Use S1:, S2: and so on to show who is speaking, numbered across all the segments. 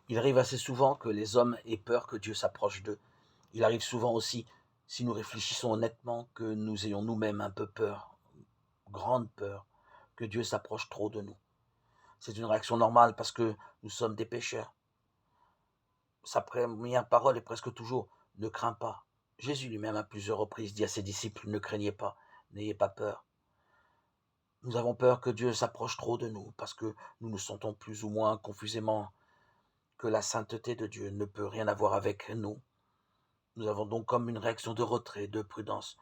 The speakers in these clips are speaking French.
S1: Il arrive assez souvent que les hommes aient peur que Dieu s'approche d'eux. Il arrive souvent aussi, si nous réfléchissons honnêtement, que nous ayons nous-mêmes un peu peur, grande peur, que Dieu s'approche trop de nous. C'est une réaction normale parce que nous sommes des pécheurs. Sa première parole est presque toujours: ne crains pas. Jésus lui-même à plusieurs reprises dit à ses disciples: ne craignez pas, n'ayez pas peur. Nous avons peur que Dieu s'approche trop de nous parce que nous nous sentons plus ou moins confusément que la sainteté de Dieu ne peut rien avoir avec nous. Nous avons donc comme une réaction de retrait, de prudence.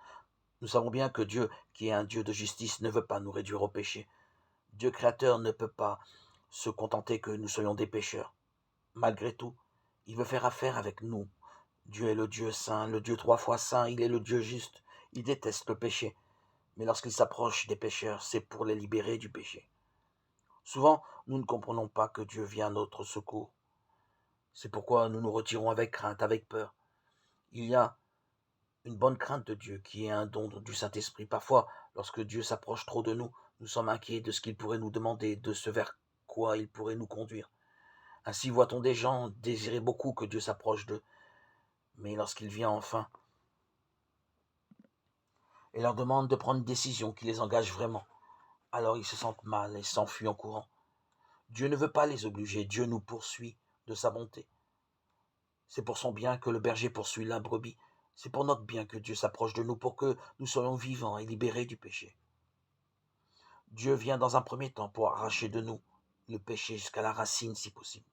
S1: Nous savons bien que Dieu, qui est un Dieu de justice, ne veut pas nous réduire au péché. Dieu créateur ne peut pas se contenter que nous soyons des pécheurs. Malgré tout, il veut faire affaire avec nous. Dieu est le Dieu saint, le Dieu trois fois saint, il est le Dieu juste. Il déteste le péché. Mais lorsqu'il s'approche des pécheurs, c'est pour les libérer du péché. Souvent, nous ne comprenons pas que Dieu vient à notre secours. C'est pourquoi nous nous retirons avec crainte, avec peur. Il y a une bonne crainte de Dieu qui est un don du Saint-Esprit. Parfois, lorsque Dieu s'approche trop de nous, nous sommes inquiets de ce qu'il pourrait nous demander, de ce vers quoi il pourrait nous conduire. Ainsi voit-on des gens désirer beaucoup que Dieu s'approche d'eux, mais lorsqu'il vient enfin et leur demande de prendre une décision qui les engage vraiment, alors ils se sentent mal et s'enfuient en courant. Dieu ne veut pas les obliger, Dieu nous poursuit de sa bonté. C'est pour son bien que le berger poursuit la brebis. C'est pour notre bien que Dieu s'approche de nous pour que nous soyons vivants et libérés du péché. Dieu vient dans un premier temps pour arracher de nous le péché jusqu'à la racine si possible.